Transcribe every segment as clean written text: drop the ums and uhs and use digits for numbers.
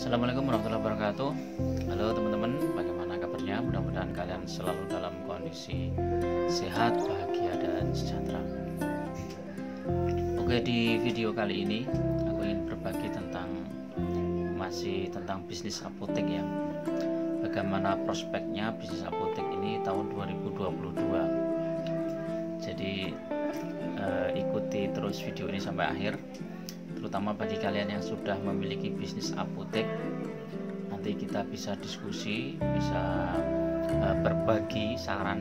Assalamualaikum warahmatullahi wabarakatuh. Halo teman-teman, bagaimana kabarnya? Mudah-mudahan kalian selalu dalam kondisi sehat, bahagia, dan sejahtera. Oke, di video kali ini aku ingin berbagi tentang bisnis apotek ya. Bagaimana prospeknya bisnis apotek ini tahun 2022. Jadi ikuti terus video ini sampai akhir, terutama bagi kalian yang sudah memiliki bisnis apotek. Nanti kita bisa diskusi, bisa berbagi saran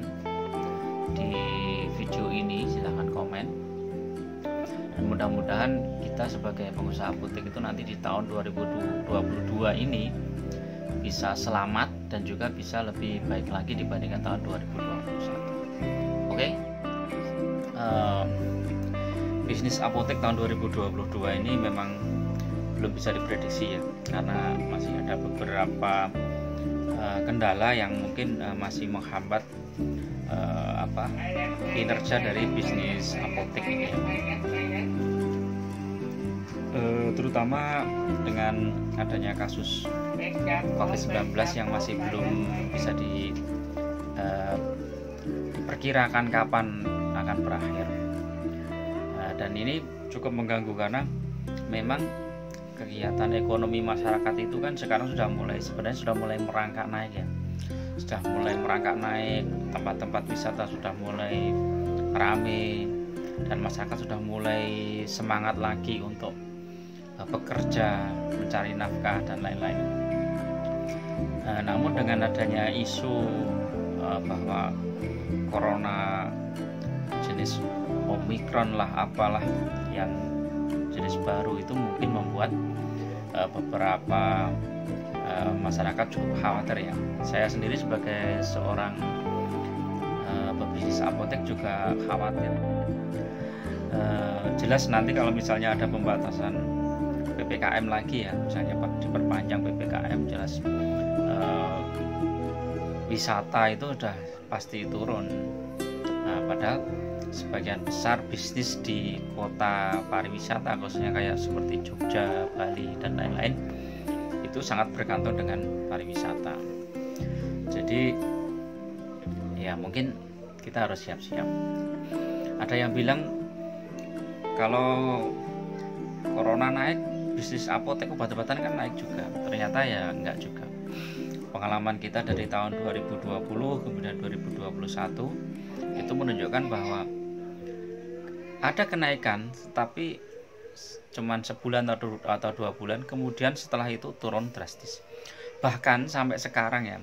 di video ini. Silahkan komen, dan mudah-mudahan kita sebagai pengusaha apotek itu nanti di tahun 2022 ini bisa selamat dan juga bisa lebih baik lagi dibandingkan tahun 2021. Oke. Bisnis apotek tahun 2022 ini memang belum bisa diprediksi ya, karena masih ada beberapa kendala yang mungkin masih menghambat kinerja dari bisnis apotek ini, terutama dengan adanya kasus COVID-19 yang masih belum bisa diperkirakan kapan akan berakhir. Dan ini cukup mengganggu karena memang kegiatan ekonomi masyarakat itu kan sekarang sebenarnya sudah mulai merangkak naik ya, tempat-tempat wisata sudah mulai ramai dan masyarakat sudah mulai semangat lagi untuk bekerja, mencari nafkah dan lain-lain. Namun dengan adanya isu bahwa corona jenis Omikron lah apalah yang jenis baru itu mungkin membuat beberapa masyarakat cukup khawatir ya. Saya sendiri sebagai seorang pebisnis apotek juga khawatir. Jelas nanti kalau misalnya ada pembatasan PPKM lagi ya, misalnya diperpanjang PPKM, jelas wisata itu udah pasti turun. Padahal sebagian besar bisnis di kota pariwisata, khususnya kayak seperti Jogja, Bali, dan lain-lain, itu sangat bergantung dengan pariwisata. Jadi ya mungkin kita harus siap-siap. Ada yang bilang kalau corona naik, bisnis apotek obat-obatan kan naik juga. Ternyata ya enggak juga. Pengalaman kita dari tahun 2020 kemudian 2021 itu menunjukkan bahwa ada kenaikan, tapi cuman sebulan atau 2 bulan, kemudian setelah itu turun drastis. Bahkan sampai sekarang ya,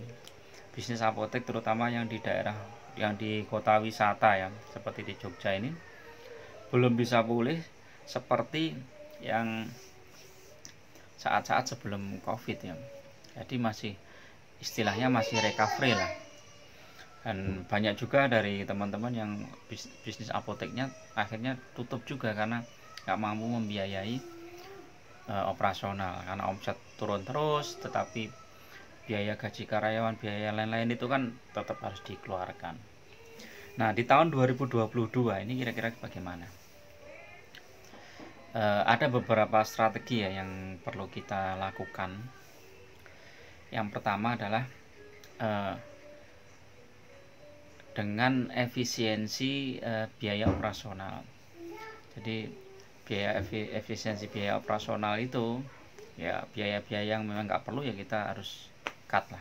bisnis apotek terutama yang di daerah, yang di kota wisata ya, seperti di Jogja ini, belum bisa pulih seperti yang saat-saat sebelum COVID ya. Jadi istilahnya masih recovery lah. Dan banyak juga dari teman-teman yang bisnis apoteknya akhirnya tutup juga karena nggak mampu membiayai operasional, karena omset turun terus, tetapi biaya gaji karyawan, biaya lain-lain itu kan tetap harus dikeluarkan. Nah, di tahun 2022 ini kira-kira bagaimana? Ada beberapa strategi ya yang perlu kita lakukan. Yang pertama adalah dengan efisiensi biaya operasional. Jadi efisiensi biaya operasional itu ya, biaya-biaya yang memang nggak perlu ya kita harus cut lah.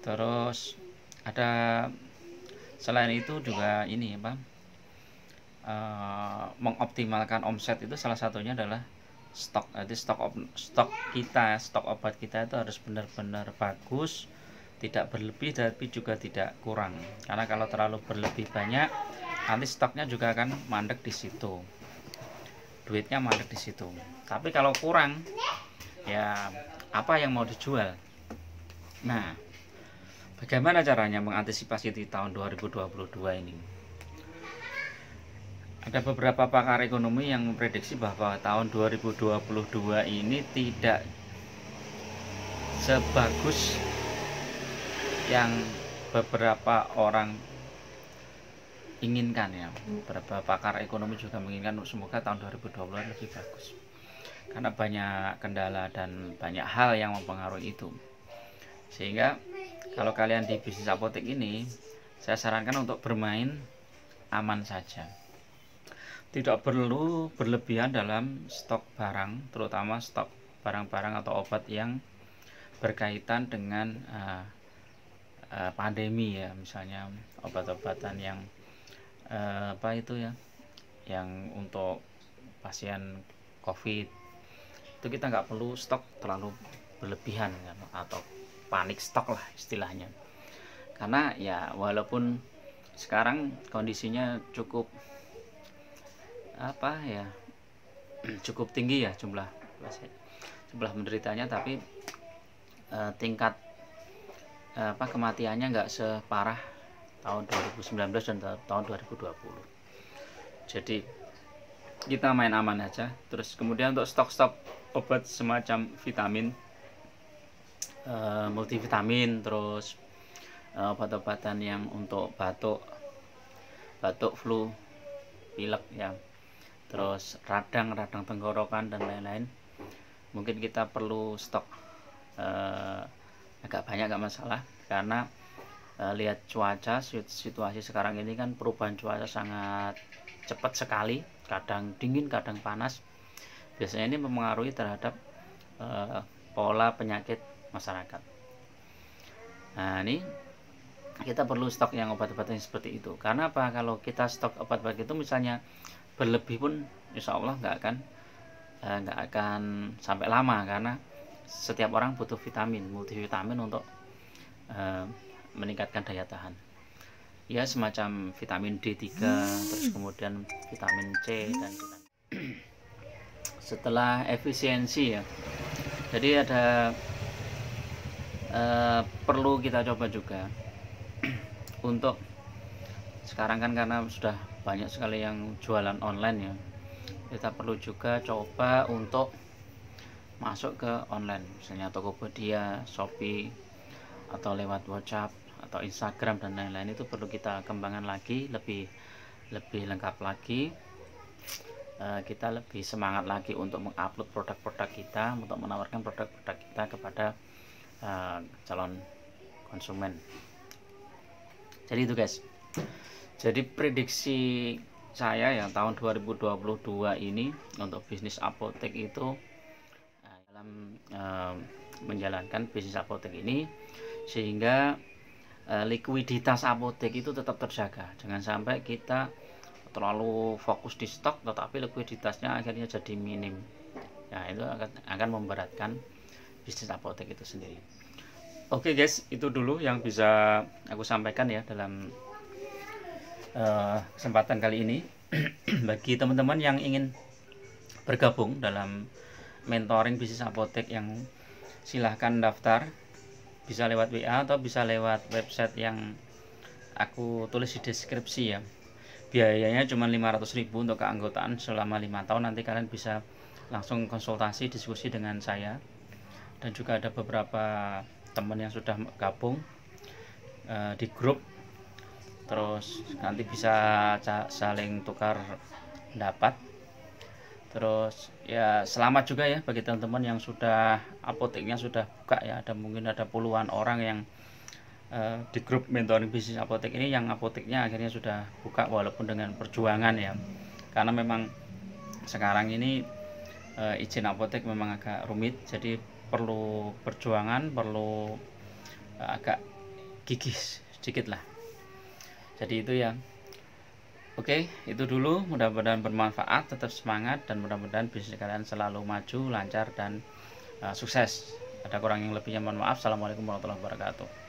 Terus ada selain itu juga ini mengoptimalkan omset itu salah satunya adalah stok. Jadi stok obat kita itu harus benar-benar bagus, tidak berlebih tapi juga tidak kurang, karena kalau terlalu berlebih banyak nanti stoknya juga akan mandek di situ, duitnya mandek di situ. Tapi kalau kurang ya apa yang mau dijual? Nah, bagaimana caranya mengantisipasi di tahun 2022 ini? Ada beberapa pakar ekonomi yang memprediksi bahwa tahun 2022 ini tidak sebagus yang beberapa orang inginkan ya. Beberapa pakar ekonomi juga menginginkan semoga tahun 2020 lebih bagus. karena banyak kendala dan banyak hal yang mempengaruhi itu. Sehingga kalau kalian di bisnis apotek ini, saya sarankan untuk bermain aman saja. Tidak perlu berlebihan dalam stok barang, terutama stok barang-barang atau obat yang berkaitan dengan pandemi ya, misalnya obat-obatan yang apa itu ya, yang untuk pasien COVID, itu kita nggak perlu stok terlalu berlebihan kan, atau panik stok lah istilahnya. Karena ya walaupun sekarang kondisinya cukup apa ya, cukup tinggi ya jumlah menderitanya, tapi tingkat kematiannya nggak separah tahun 2019 dan tahun 2020. Jadi kita main aman aja. Terus kemudian untuk stok-stok obat semacam vitamin, multivitamin, terus obat-obatan yang untuk batuk, flu, pilek ya, terus radang tenggorokan dan lain-lain, mungkin kita perlu stok agak banyak, nggak masalah. Karena lihat cuaca, situasi sekarang ini kan perubahan cuaca sangat cepat sekali, kadang dingin kadang panas. Biasanya ini mempengaruhi terhadap pola penyakit masyarakat. Nah ini kita perlu stok yang obat-obatan seperti itu. Karena apa, kalau kita stok obat-obat itu misalnya berlebih pun insya Allah nggak akan sampai lama, karena setiap orang butuh vitamin, multivitamin untuk meningkatkan daya tahan ya, semacam vitamin D3, terus kemudian vitamin C dan vitamin. Setelah efisiensi ya, jadi ada perlu kita coba juga untuk sekarang kan, karena sudah banyak sekali yang jualan online ya, kita perlu juga coba untuk masuk ke online, misalnya Tokopedia, Shopee, atau lewat WhatsApp atau Instagram dan lain-lain. Itu perlu kita kembangkan lagi, lebih lengkap lagi. Kita lebih semangat lagi untuk mengupload produk-produk kita, untuk menawarkan produk-produk kita kepada calon konsumen. Jadi itu guys, jadi prediksi saya ya tahun 2022 ini untuk bisnis apotek itu, dalam menjalankan bisnis apotek ini, sehingga likuiditas apotek itu tetap terjaga. Jangan sampai kita terlalu fokus di stok tetapi likuiditasnya akhirnya jadi minim. Nah itu akan memberatkan bisnis apotek itu sendiri. Oke guys, itu dulu yang bisa aku sampaikan ya dalam kesempatan kali ini. Bagi teman-teman yang ingin bergabung dalam mentoring bisnis apotek, yang silahkan daftar, bisa lewat WA atau bisa lewat website yang aku tulis di deskripsi ya. Biayanya cuma 500.000 untuk keanggotaan selama 5 tahun. Nanti kalian bisa langsung konsultasi, diskusi dengan saya, dan juga ada beberapa teman yang sudah gabung di grup. Terus nanti bisa saling tukar pendapat. Terus ya selamat juga ya bagi teman-teman yang sudah apoteknya sudah buka ya. Mungkin ada puluhan orang yang di grup mentoring bisnis apotek ini yang apoteknya akhirnya sudah buka, walaupun dengan perjuangan ya. Karena memang sekarang ini izin apotek memang agak rumit, jadi perlu perjuangan, perlu agak gigih sedikit lah. Jadi itu ya. Oke, itu dulu. Mudah-mudahan bermanfaat, tetap semangat, dan mudah-mudahan bisnis kalian selalu maju, lancar, dan sukses. Ada kurang yang lebihnya mohon maaf. Assalamualaikum warahmatullahi wabarakatuh.